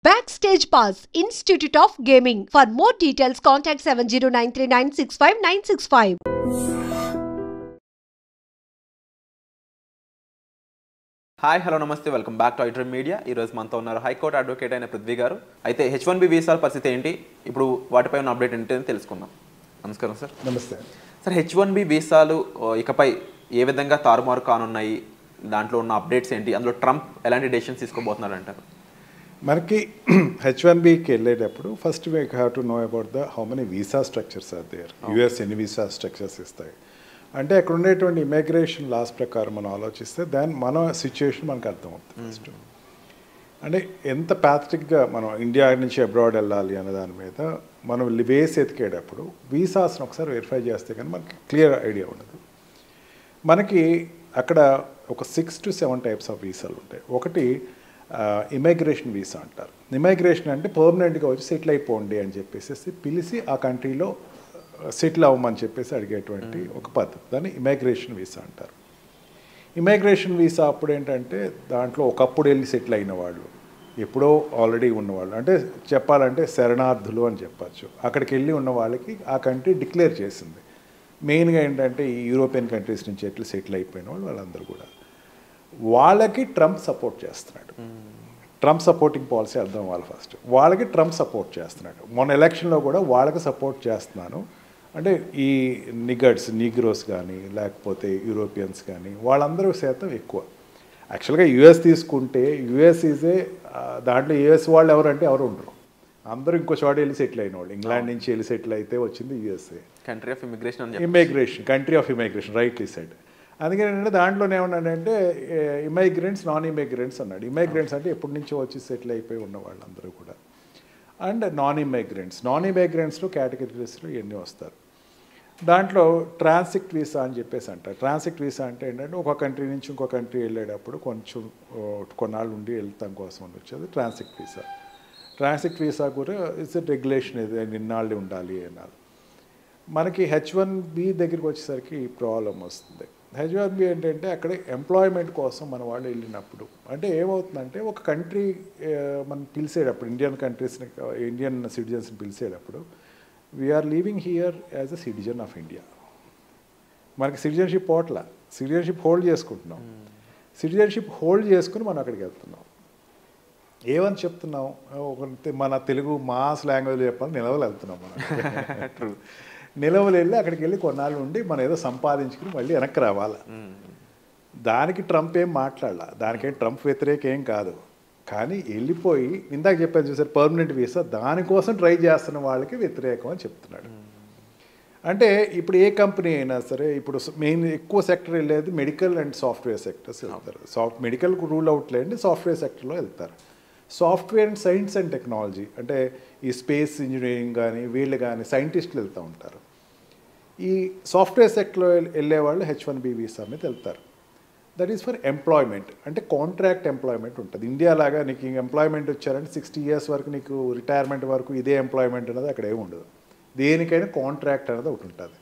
Backstage Pass, Institute of Gaming. For more details, contact 7093965965965. Hi hello నమస్తే welcome back to iDream Media. ఈరోజు మనతో ఉన్నారు high court advocate అయిన పృథ్వీ గారు. అయితే H1B వీసాల పరిస్థితి ఏంటి, ఇప్పుడు వాటిపై ఉన్న అప్డేట్ ఏంటి అని తెలుసుకుందాం. నమస్కారం సార్. నమస్తే సార్, H1B వీసాలు ఇకపై ఏ విధంగా తారుమారు కానున్నాయి, దాంట్లో ఉన్న అప్డేట్స్ ఏంటి, అందులో ట్రంప్ ఎలాంటి డెసిషన్స్ తీసుకోబోతున్నారు అంటారు? మనకి H1Bకి వెళ్ళేటప్పుడు first we have to know about how many visa structures are there. US ఎన్ని వీసా స్ట్రక్చర్స్ ఇస్తాయి అంటే అక్కడ ఉండేటువంటి ఇమిగ్రేషన్ లాస్ ప్రకారం మనం ఆలోచిస్తే దాని మన సిచ్యుయేషన్ మనకు అర్థమవుతుంది. ఫస్ట్ అంటే ఎంత ప్యాథటిక్గా మనం ఇండియా నుంచి అబ్రాడ్ వెళ్ళాలి అనే దాని మీద మనం వేసి ఎతికేటప్పుడు వీసాస్ని ఒకసారి వెరిఫై చేస్తే కానీ మనకి క్లియర్ ఐడియా ఉండదు. మనకి అక్కడ ఒక 6 to 7 టైప్స్ ఆఫ్ వీసాలు ఉంటాయి. ఒకటి ఇమిగ్రేషన్ వీసా అంటారు. ఇమిగ్రేషన్ అంటే పర్మనెంట్గా వచ్చి సెటిల్ అయిపోండి అని చెప్పేసి పిలిచి ఆ కంట్రీలో సెటిల్ అవ్వమని చెప్పేసి అడిగేటువంటి ఒక పద్ధతి, దాన్ని ఇమిగ్రేషన్ వీసా అంటారు. ఇమిగ్రేషన్ వీసా అప్పుడు ఏంటంటే దాంట్లో ఒకప్పుడు వెళ్ళి సెటిల్ అయిన వాళ్ళు, ఎప్పుడో ఆల్రెడీ ఉన్నవాళ్ళు, అంటే చెప్పాలంటే శరణార్థులు అని చెప్పచ్చు. అక్కడికి వెళ్ళి ఉన్న వాళ్ళకి ఆ కంట్రీ డిక్లేర్ చేసింది. మెయిన్గా ఏంటంటే ఈ యూరోపియన్ కంట్రీస్ నుంచి ఎట్లా సెటిల్ అయిపోయిన వాళ్ళు వాళ్ళందరూ కూడా వాళ్ళకి ట్రంప్ సపోర్ట్ చేస్తున్నాడు. ట్రంప్ సపోర్టింగ్ పాలసీ అర్థం వాళ్ళు ఫస్ట్ వాళ్ళకి ట్రంప్ సపోర్ట్ చేస్తున్నాడు. మొన్న ఎలక్షన్లో కూడా వాళ్ళకి సపోర్ట్ చేస్తున్నాను అంటే ఈ నీగ్రోస్ కానీ లేకపోతే యూరోపియన్స్ కానీ వాళ్ళందరూ శాతం ఎక్కువ. యాక్చువల్గా యుఎస్ తీసుకుంటే యుఎస్ ఈజే దాంట్లో యుఎస్ వాళ్ళు ఎవరంటే ఎవరు ఉండరు, అందరూ ఇంకో చోట వెళ్ళి సెటిల్ అయిన వాళ్ళు. ఇంగ్లాండ్ నుంచి వెళ్ళి సెటిల్ అయితే వచ్చింది USA, country of immigration, country of immigration rightly said. అందుకని ఏంటంటే దాంట్లోనే ఏమన్నాడంటే ఇమిగ్రెంట్స్, నాన్ ఇమిగ్రెంట్స్ అన్నాడు. ఇమిగ్రెంట్స్ అంటే ఎప్పటి నుంచో వచ్చి సెటిల్ అయిపోయి ఉన్న వాళ్ళందరూ కూడా, అండ్ నాన్ ఇమిగ్రెంట్స్లో కేటగిరీస్లో ఇవన్నీ వస్తారు. దాంట్లో ట్రాన్సిట్ వీసా అని చెప్పేసి అంటారు. ట్రాన్సిట్ వీసా అంటే ఏంటంటే ఒక కంట్రీ నుంచి ఇంకో కంట్రీ వెళ్ళేటప్పుడు కొంచెం కొన్నాళ్ళు ఉండి వెళ్తాం కోసం అని వచ్చేది ట్రాన్సిట్ వీసా. ట్రాన్సిట్ వీసా కూడా ఇట్స్ రెగ్యులేషన్, ఇది నిన్నాళ్ళు ఉండాలి అన్నారు. మనకి H1B దగ్గరికి వచ్చేసరికి ఈ ప్రాబ్లం వస్తుంది. H1B ఏంటంటే అక్కడ ఎంప్లాయ్మెంట్ కోసం మన వాళ్ళు వెళ్ళినప్పుడు అంటే ఏమవుతుందంటే ఒక కంట్రీ మనం పిలిచేటప్పుడు ఇండియన్ సిటిజన్స్ని పిలిచేటప్పుడు we are living here as a citizen of India. మనకి సిటిజన్షిప్ పోట్ల, సిటిజన్షిప్ హోల్డ్ చేసుకుంటున్నాం. సిటిజన్షిప్ హోల్డ్ చేసుకుని మనం అక్కడికి వెళ్తున్నాం. ఏమని చెప్తున్నాం, మన తెలుగు మాస్ లాంగ్వేజ్ చెప్పాలి, నిలవలు వెళ్తున్నాం మనం. నిలవలు వెళ్ళి అక్కడికి వెళ్ళి కొన్నాళ్ళు ఉండి మనం ఏదో సంపాదించుకుని మళ్ళీ వెనక్కి రావాలి. దానికి ట్రంప్ ఏం మాట్లాడాల, దానికేం ట్రంప్ వ్యతిరేకేం కాదు. కానీ వెళ్ళిపోయి ఇందాక చెప్పాను చూసారు పర్మనెంట్ వీసా, దానికోసం ట్రై చేస్తున్న వాళ్ళకి వ్యతిరేకం అని చెప్తున్నాడు. అంటే ఇప్పుడు ఏ కంపెనీ అయినా సరే ఇప్పుడు మెయిన్ ఎక్కువ సెక్టర్ వెళ్ళేది మెడికల్ అండ్ సాఫ్ట్వేర్ సెక్టర్స్ వెళ్తారు. మెడికల్ రూల్ అవుట్ లేండి, సాఫ్ట్వేర్ సెక్టర్లో వెళ్తారు. Software and science and technology అంటే ఈ స్పేస్ ఇంజనీరింగ్ కానీ వీళ్ళు కానీ సైంటిస్టులు వెళ్తూ ఉంటారు. ఈ సాఫ్ట్వేర్ సెక్టర్లో వెళ్ళే వాళ్ళు H1B వీసా మీద వెళ్తారు. దట్ ఈస్ ఫర్ ఎంప్లాయ్మెంట్, అంటే కాంట్రాక్ట్ ఎంప్లాయ్మెంట్ ఉంటుంది. ఇండియా లాగా నీకు ఎంప్లాయ్మెంట్ వచ్చారంటే 60 years వరకు నీకు రిటైర్మెంట్ వరకు ఇదే ఎంప్లాయ్మెంట్ అనేది అక్కడ ఏమి ఉండదు. దేనికైనా కాంట్రాక్ట్ అనేది ఒకటి ఉంటుంది.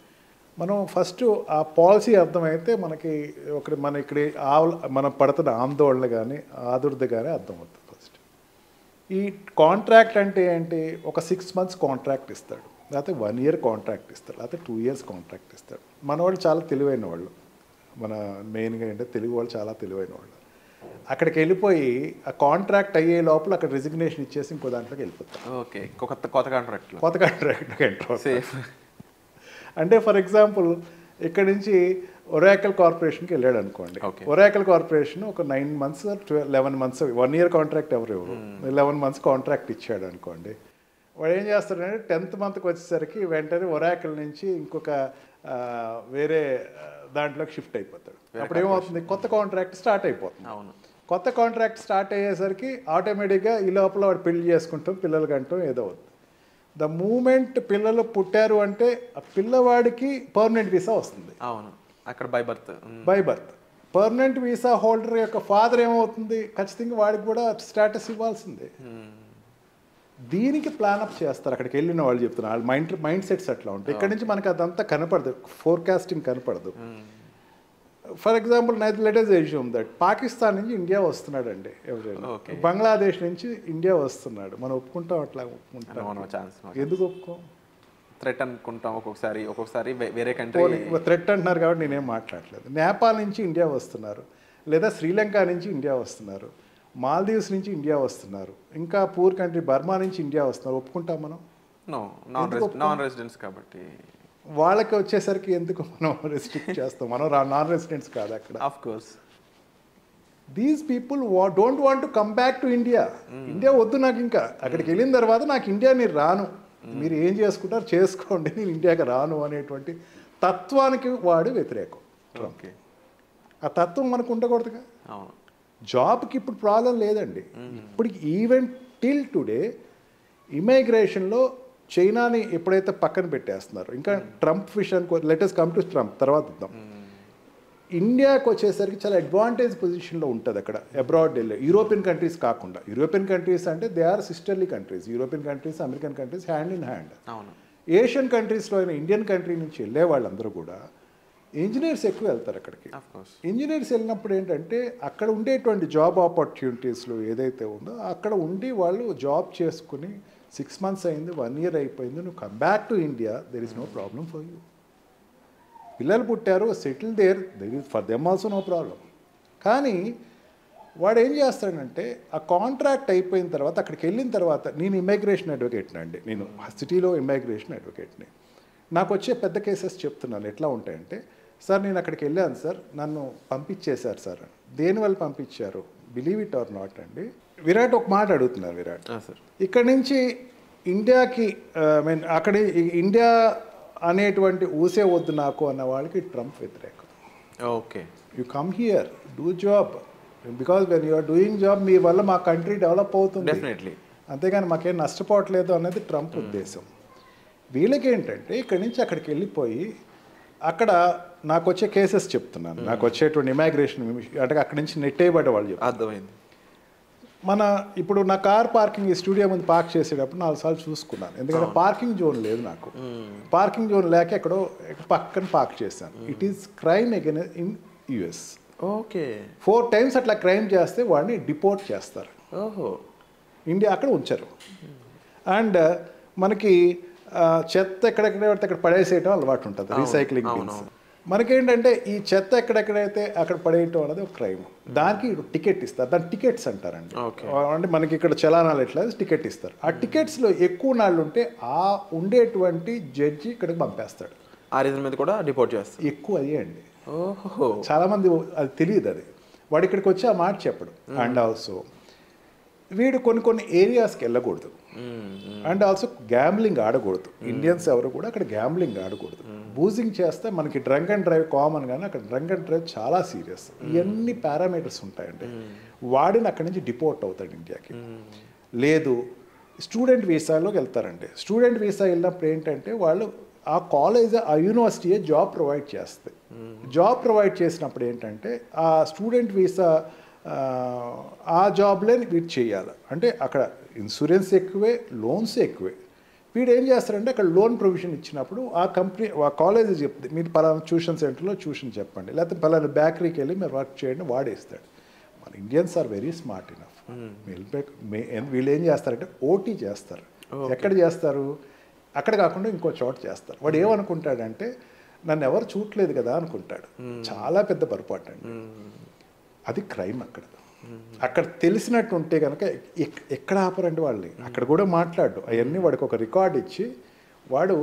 మనం ఫస్ట్ ఆ పాలసీ అర్థమైతే మనకి మన ఇక్కడ మనం పడుతున్న ఆందోళన కానీ ఆదుర్ద కానీ అర్థమవుతుంది. ఫస్ట్ ఈ కాంట్రాక్ట్ అంటే ఏంటి, ఒక 6 months కాంట్రాక్ట్ ఇస్తాడు, లేకపోతే 1 year కాంట్రాక్ట్ ఇస్తాడు, లేకపోతే 2 years కాంట్రాక్ట్ ఇస్తాడు. మన వాళ్ళు చాలా తెలివైన వాళ్ళు, మన మెయిన్గా ఏంటంటే తెలుగు వాళ్ళు చాలా తెలివైన వాళ్ళు. అక్కడికి వెళ్ళిపోయి ఆ కాంట్రాక్ట్ అయ్యే లోపల అక్కడ రిజిగ్నేషన్ ఇచ్చేసి ఇంకో దాంట్లోకి వెళ్ళిపోతారు. ఓకే, కొత్త కాంట్రాక్ట్లోకి ఎంటర్. అంటే ఫర్ ఎగ్జాంపుల్ ఇక్కడ నుంచి ఒరాకిల్ కార్పొరేషన్కి వెళ్ళాడు అనుకోండి. ఒరాకిల్ కార్పొరేషన్ ఒక 9 months 11 months 1 year కాంట్రాక్ట్ ఎవరు 11 months కాంట్రాక్ట్ ఇచ్చాడు అనుకోండి. వాడు ఏం చేస్తాడంటే 10th monthకి వచ్చేసరికి వెంటనే ఒరాకిల్ నుంచి ఇంకొక వేరే దాంట్లోకి షిఫ్ట్ అయిపోతాడు. అప్పుడు ఏమవుతుంది, కొత్త కాంట్రాక్ట్ స్టార్ట్ అయిపోతుంది. కొత్త కాంట్రాక్ట్ స్టార్ట్ అయ్యేసరికి ఆటోమేటిక్గా ఈ లోపల వాడు పెళ్లి చేసుకుంటాం, పిల్లలు కంటాం, ఏదో అవుతుంది. ద మూమెంట్ పిల్లలు పుట్టారు అంటే ఆ పిల్లవాడికి పర్మనెంట్ వీసా వస్తుంది. అవును, అక్కడ by birth permanent visa holder యొక్క ఫాదర్ ఏమవుతుంది, ఖచ్చితంగా వాడికి కూడా స్టేటస్ ఇవ్వాల్సిందే. దీనికి ప్లానప్ చేస్తారు అక్కడికి వెళ్ళిన వాళ్ళు చెప్తున్నారు. వాళ్ళ మైండ్ సెట్స్ అట్లా ఉంటాయి. ఇక్కడ నుంచి మనకి అదంతా కనపడదు, ఫోర్కాస్టింగ్ కనపడదు. For example let us assume that Pakistan నుంచి ఇండియా వస్తున్నాడండి ఎవరైనా, బంగ్లాదేశ్ నుంచి ఇండియా వస్తున్నాడు, మనం ఒప్పుకుంటాం అట్లా ఒప్పుకుంటాం? ఎందుకు ఒప్పుకోం? థ్రెట్ అనుకుంటాం ఒక్కొక్కసారి వేరే కంట్రీ థ్రెట్ అంటున్నారు కాబట్టి నేనేం మాట్లాడలేదు. నేపాల్ నుంచి ఇండియా వస్తున్నారు, లేదా శ్రీలంక నుంచి ఇండియా వస్తున్నారు, మాల్దీవ్స్ నుంచి ఇండియా వస్తున్నారు, ఇంకా పూర్ కంట్రీ బర్మా నుంచి ఇండియా వస్తున్నారు, ఒప్పుకుంటాం మనం? నాన్ రెసిడెంట్స్ కాబట్టి వాళ్ళకి వచ్చేసరికి ఎందుకు మనం రెస్ట్రిక్ట్ చేస్తాం? మనం నాన్ రెసిడెంట్స్ కాదు అక్కడ. Of course these people don't want to come back to India. India వద్దు నాకు, ఇంకా అక్కడికి వెళ్ళిన తర్వాత నాకు ఇండియా నేను రాను, మీరు ఏం చేసుకుంటారు చేసుకోండి, నేను ఇండియాకి రాను అనేటువంటి తత్వానికి వాడు వ్యతిరేకం. ఓకే, ఆ తత్వం మనకు ఉండకూడదుగా. జాబ్కి ఇప్పుడు ప్రాబ్లం లేదండి. ఇప్పటికి ఈవెన్ టిల్ టుడే ఇమైగ్రేషన్లో చైనాని ఎప్పుడైతే పక్కన పెట్టేస్తున్నారు, ఇంకా ట్రంప్ విషయానికి లెటెస్ట్ కమ్ టు ట్రంప్ తర్వాత ఇద్దాం. ఇండియాకి వచ్చేసరికి చాలా అడ్వాంటేజ్ పొజిషన్లో ఉంటుంది అక్కడ అబ్రాడ్ వెళ్ళే యూరోపియన్ కంట్రీస్ కాకుండా. యూరోపియన్ కంట్రీస్ అంటే they are sisterly countries, European countries American countries hand in hand. Asian కంట్రీస్లో అయినా ఇండియన్ కంట్రీ నుంచి వెళ్ళే వాళ్ళందరూ కూడా ఇంజనీర్స్ ఎక్కువ వెళ్తారు అక్కడికి. ఇంజనీర్స్ వెళ్ళినప్పుడు ఏంటంటే అక్కడ ఉండేటువంటి జాబ్ ఆపర్చునిటీస్లో ఏదైతే ఉందో అక్కడ ఉండి వాళ్ళు జాబ్ చేసుకుని 6 months అయింది, 1 year అయిపోయింది, నువ్వు come back to India, there is no problem for you. పిల్లలు పుట్టారు, settle there is for them also no problem. కానీ వాడు ఏం చేస్తాడంటే ఆ కాంట్రాక్ట్ అయిపోయిన తర్వాత అక్కడికి వెళ్ళిన తర్వాత, నేను ఇమిగ్రేషన్ అడ్వకేట్ని అండి, నేను సిటీలో ఇమిగ్రేషన్ అడ్వకేట్ని, నాకు వచ్చే పెద్ద కేసెస్ చెప్తున్నాను ఎట్లా ఉంటాయంటే, సార్ నేను అక్కడికి వెళ్ళాను సార్, నన్ను పంపించేశారు సార్. దేనివల్ల పంపించారు? బిలీవ్ ఇట్ ఆర్ నాట్ అండి, విరాట్ ఒక మాట అడుగుతున్నారు. విరాట్ ఇక్కడ నుంచి ఇండియాకి అక్కడ ఇండియా అనేటువంటి ఊసే వద్దు నాకు అన్న వాళ్ళకి ట్రంప్ వ్యతిరేకం. Okay, you come here, do job, because when you are doing job మీ వల్ల మా కంట్రీ డెవలప్ అవుతుంది, డెఫినెట్లీ, అంతేగాని మాకేం నష్టపోవట్లేదు అన్నది ట్రంప్ ఉద్దేశం. వీళ్ళకి ఏంటంటే ఇక్కడి నుంచి అక్కడికి వెళ్ళిపోయి అక్కడ నాకు వచ్చే కేసెస్ చెప్తున్నాను, నాకు వచ్చేటువంటి ఇమిగ్రేషన్ అంటే అక్కడి నుంచి నెట్టేయబడ్డ వాళ్ళు. అర్థమైంది. ఇప్పుడు నా కార్ పార్కింగ్ ఈ స్టూడియో ముందు పార్క్ చేసేటప్పుడు 4 సార్లు చూసుకున్నాను, ఎందుకంటే పార్కింగ్ జోన్ లేదు నాకు. పార్కింగ్ జోన్ లేక ఎక్కడో పక్కన పార్క్ చేశాను. It is crime against in US. Okay, 4 times అట్లా క్రైమ్ చేస్తే వాడిని డిపోర్ట్ చేస్తారు. ఓహో, ఇండియా అక్కడ ఉంచరు. అండ్ మనకి చెత్త ఎక్కడెక్కడ పడితే అక్కడ పడేసేయటం అలవాటు ఉంటుంది, రీసైక్లింగ్ బిన్స్. మనకేంటంటే ఈ చెత్త ఎక్కడెక్కడైతే అక్కడ పడేయటం అనేది ఒక క్రైమ్. దానికి టికెట్ ఇస్తారు, దాని టికెట్స్ అంటారండి. అంటే మనకి ఇక్కడ చలానాలు ఎట్లా టికెట్ ఇస్తారు. ఆ టికెట్స్లో ఎక్కువ నాళ్ళు ఉంటే ఆ ఉండేటువంటి జడ్జి ఇక్కడికి పంపేస్తాడు. ఆ రీజన్ మీద కూడా డిపోర్ట్ చేస్తారు. ఎక్కువ అయ్యే అండి. ఓహో, చాలామంది అది తెలియదు, అది వాడు ఇక్కడికి వచ్చి ఆ మాట చెప్పడు. అండ్ ఆల్సో వీడు కొన్ని ఏరియాస్కి వెళ్ళకూడదు. అండ్ ఆల్సో గ్యాంబ్లింగ్ ఆడకూడదు. ఇండియన్స్ ఎవరు కూడా అక్కడ గ్యాంబ్లింగ్ ఆడకూడదు. బూజింగ్ చేస్తే మనకి డ్రంక్ అండ్ డ్రైవ్ కామన్, కానీ అక్కడ డ్రంక్ అండ్ డ్రైవ్ చాలా సీరియస్. ఇవన్నీ పారామీటర్స్ ఉంటాయండి. వాడిని అక్కడి నుంచి డిపోర్ట్ అవుతాడు ఇండియాకి. లేదు, స్టూడెంట్ వీసాలోకి వెళ్తారండి. స్టూడెంట్ వీసా వెళ్ళినప్పుడు ఏంటంటే వాళ్ళు ఆ కాలేజ్ ఆ యూనివర్సిటీయే జాబ్ ప్రొవైడ్ చేస్తుంది. జాబ్ ప్రొవైడ్ చేసినప్పుడు ఏంటంటే ఆ స్టూడెంట్ వీసా ఆ జాబ్లే వీడు చేయాలి. అంటే అక్కడ ఇన్సూరెన్స్ ఎక్కువే, లోన్స్ ఎక్కువే. వీడు ఏం చేస్తారంటే అక్కడ లోన్ ప్రొవిజన్ ఇచ్చినప్పుడు ఆ కంపెనీ ఆ కాలేజ్ చెప్తుంది, మీరు పలానా ట్యూషన్ సెంటర్లో ట్యూషన్ చెప్పండి, లేకపోతే పలానా బేకరీకి వెళ్ళి మీరు వర్క్ చేయండి, వాడేస్తాడు. మన Indians are very smart enough. వీళ్ళు ఏం చేస్తారంటే ఓటీ చేస్తారు. ఎక్కడ చేస్తారు? అక్కడ కాకుండా ఇంకో చోట చేస్తారు. వాడు ఏమనుకుంటాడంటే నన్ను ఎవరు చూడలేదు కదా అనుకుంటాడు. చాలా పెద్ద పొరపాటు అండి. అది క్రైమ్. అక్కడ తెలిసినట్టు ఉంటే కనుక ఎక్కడ ఆపరండి వాళ్ళని. అక్కడ కూడా మాట్లాడు అవన్నీ వాడికి ఒక రికార్డ్ ఇచ్చి వాడు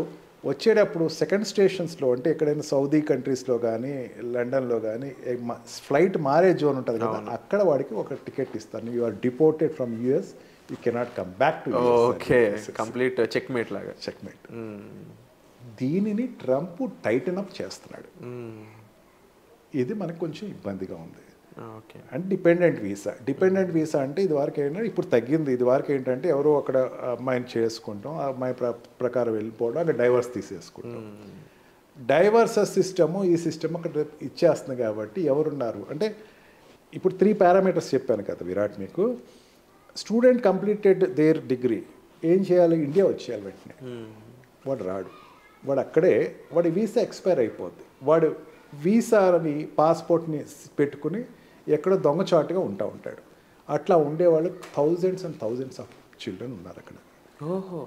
వచ్చేటప్పుడు సెకండ్ స్టేషన్స్లో, అంటే ఎక్కడైనా సౌదీ కంట్రీస్లో కానీ లండన్లో కానీ ఫ్లైట్ మారే జోన్ ఉంటుంది కదా, అక్కడ వాడికి ఒక టికెట్ ఇస్తాను. You are deported from US, you cannot come back to US. Okay, complete checkmate లాగా. చెక్మేట్. దీనిని ట్రంప్ టైటన్ అప్ చేస్తున్నాడు. ఇది మనకు కొంచెం ఇబ్బందిగా ఉంది. అండ్ డిపెండెంట్ వీసా అంటే ఇది వరకు ఏంటంటే ఇప్పుడు తగ్గింది. ఇది వరకు ఏంటంటే ఎవరో అక్కడ అమ్మాయిని చేసుకుంటాం, ఆ అమ్మాయి ప్రకారం వెళ్ళిపోవడం, అక్కడ డైవర్స్ తీసేసుకుంటాం. డైవర్సెస్ సిస్టము ఈ సిస్టమ్ అక్కడ ఇచ్చేస్తుంది. కాబట్టి ఎవరున్నారు అంటే ఇప్పుడు 3 పారామీటర్స్ చెప్పాను కదా విరాట్ మీకు. స్టూడెంట్ కంప్లీటెడ్ దేర్ డిగ్రీ ఏం చేయాలి? ఇండియా వచ్చేయాలి వెంటనే. వాడు రాడు, వాడు అక్కడే వాడి వీసా ఎక్స్పైర్ అయిపోద్ది. వాడు వీసాని పాస్పోర్ట్ని పెట్టుకుని ఎక్కడో దొంగచాటుగా ఉంటాడు. అట్లా ఉండేవాళ్ళు thousands and thousands of children ఉన్నారు అక్కడ. ఓహో.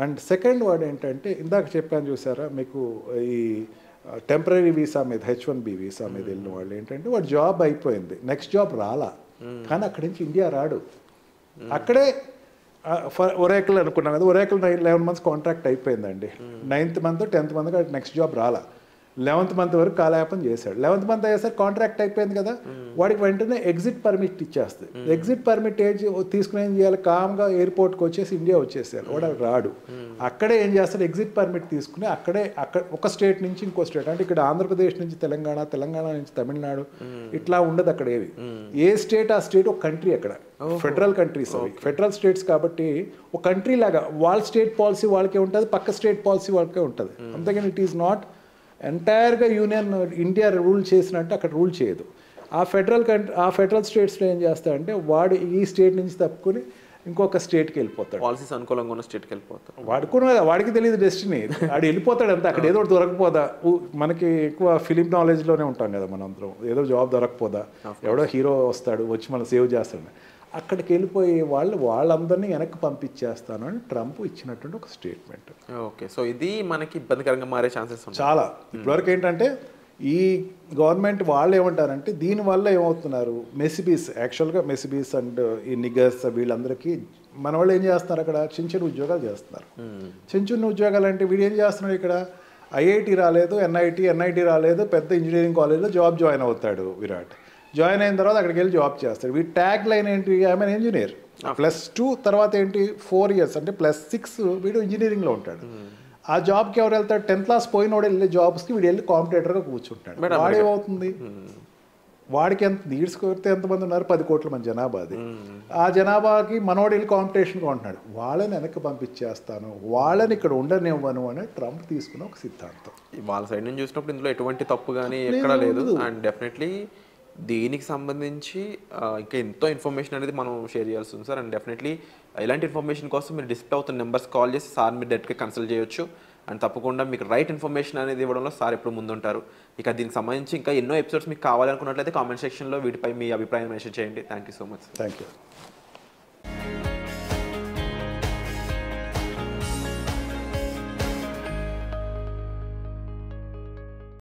అండ్ సెకండ్ వాడు ఏంటంటే ఇందాక చెప్పాను చూసారా మీకు, ఈ టెంపరీ వీసా మీద H1B వీసా మీద వెళ్ళిన వాళ్ళు ఏంటంటే వాడు జాబ్ అయిపోయింది, నెక్స్ట్ జాబ్ రాలా, కానీ అక్కడి నుంచి ఇండియా రాడు. అక్కడే ఒరేకల్ అనుకున్నాం కదా, ఒరేకల్ 11 months కాంట్రాక్ట్ అయిపోయిందండి. 9th month 10th month next job రాలా, 11th month వరకు కాలయాపన చేశాడు. 11th month అయ్యేసరికి కాంట్రాక్ట్ అయిపోయింది కదా, వాడికి వెంటనే ఎగ్జిట్ పర్మిట్ ఇచ్చేస్తుంది. ఎగ్జిట్ పర్మిట్ తీసుకుని ఏం చేయాలి, కామ్గా ఎయిర్పోర్ట్కి వచ్చేసి ఇండియా వచ్చేసారు. వాడు రాడు, అక్కడే ఏం చేస్తాడు, ఎగ్జిట్ పర్మిట్ తీసుకుని అక్కడ ఒక స్టేట్ నుంచి ఇంకో స్టేట్, అంటే ఇక్కడ ఆంధ్రప్రదేశ్ నుంచి తెలంగాణ, తెలంగాణ నుంచి తమిళనాడు, ఇట్లా ఉండదు అక్కడ ఏవి. ఏ స్టేట్ ఆ స్టేట్ ఒక కంట్రీ అక్కడ. ఫెడరల్ కంట్రీస్ అవి, ఫెడరల్ స్టేట్స్ కాబట్టి ఒక కంట్రీ లాగా వాళ్ళ స్టేట్ పాలసీ వాళ్ళకే ఉంటుంది, పక్క స్టేట్ పాలసీ వాళ్ళకే ఉంటుంది. అంతేగాని ఇట్ ఈస్ నాట్ ఎంటైర్గా యూనియన్ ఇండియా రూల్ చేసినట్టు అక్కడ రూల్ చేయదు. ఆ ఫెడరల్ స్టేట్స్లో ఏం చేస్తాడంటే వాడు ఈ స్టేట్ నుంచి తప్పుకొని ఇంకొక స్టేట్కి వెళ్ళిపోతాడు, పాలసీస్ అనుకూలంగా ఉన్న స్టేట్కి వెళ్ళిపోతాడు. వాడికి తెలియదు డెస్టినీ, వాడు వెళ్ళిపోతాడు అంతే. అక్కడ ఏదో ఒకటి దొరకపోదా, మనకి ఎక్కువ ఫిలిం నాలెడ్జ్లోనే ఉంటాం కదా మనందరం, ఏదో జాబ్ దొరకపోదా, ఎవడో హీరో వస్తాడు వచ్చి మనం సేవ్ చేస్తాడు, అక్కడికి వెళ్ళిపోయి వాళ్ళందరినీ వెనక్కి పంపించేస్తాను అని ట్రంప్ ఇచ్చినటువంటి ఒక స్టేట్మెంట్. ఓకే, సో ఇది మనకి ఇబ్బందికరంగా మారే ఛాన్సెస్ చాలా. ఇప్పటివరకు ఏంటంటే ఈ గవర్నమెంట్ వాళ్ళు ఏమంటారంటే దీనివల్ల ఏమవుతున్నారు, యాక్చువల్గా మెసిబీస్ అండ్ ఈ నిగర్స్ వీళ్ళందరికీ మన వాళ్ళు ఏం చేస్తున్నారు, అక్కడ చిన్న చిన్న ఉద్యోగాలు చేస్తున్నారు. చిన్న చిన్న ఉద్యోగాలు అంటే వీడు ఏం చేస్తున్నాడు, ఇక్కడ ఐఐటి రాలేదు, ఎన్ఐటి రాలేదు, పెద్ద ఇంజనీరింగ్ కాలేజ్లో జాయిన్ అవుతాడు విరాట్. జాయిన్ అయిన తర్వాత అక్కడికి వెళ్ళి జాబ్ చేస్తాడు. వీడి ట్యాగ్ లైన్ ఏంటి, ఐఎమ్ ఎన్ ఇంజనీర్. +2 తర్వాత ఏంటి 4 years అంటే +6 వీడు ఇంజనీరింగ్లో ఉంటాడు. ఆ జాబ్కి ఎవరు వెళ్తాడు, 10th class పోయినోడు వెళ్ళే జాబ్స్కి వీడు వెళ్ళి కాంపిటేటర్గా కూర్చుంటాడు. వాడు ఏమవుతుంది, వాడికి ఈడ్చుకొస్తే ఎంతమంది ఉన్నారు, 10 కోట్ల మంది జనాభా. అది ఆ జనాభాకి మనోడు వెళ్ళి కాంపిటీషన్గా ఉంటున్నాడు. వాళ్ళని వెనక్కి పంపించేస్తాను, వాళ్ళని ఇక్కడ ఉండనివ్వను అని ట్రంప్ తీసుకున్న ఒక సిద్ధాంతం. వాళ్ళ సైడ్ నుంచి చూసినప్పుడు ఇందులో ఎటువంటి తప్పు కానీ ఎక్కడా లేదు. అండ్ డెఫినెట్లీ దీనికి సంబంధించి ఇంకా ఎంతో ఇన్ఫర్మేషన్ అనేది మనం షేర్ చేయాల్సి ఉంది సార్. అండ్ డెఫినెట్లీ ఇలాంటి ఇన్ఫర్మేషన్ కోసం మీరు డిస్ప్లే అవుతున్న నెంబర్స్ కాల్ చేసి సార్ మీరు డైరెక్ట్గా కన్సల్ట్ చేయొచ్చు. అండ్ తప్పకుండా మీకు రైట్ ఇన్ఫర్మేషన్ అనేది ఇవ్వడంలో సార్ ఎప్పుడు ముందుంటారు. ఇక దీనికి సంబంధించి ఇంకా ఎన్నో ఎపిసోడ్స్ మీకు కావాలనుకున్నట్లయితే కామెంట్ సెక్షన్లో వీటిపై మీ అభిప్రాయం మెన్షన్ చేయండి. Thank you so much. Thank you.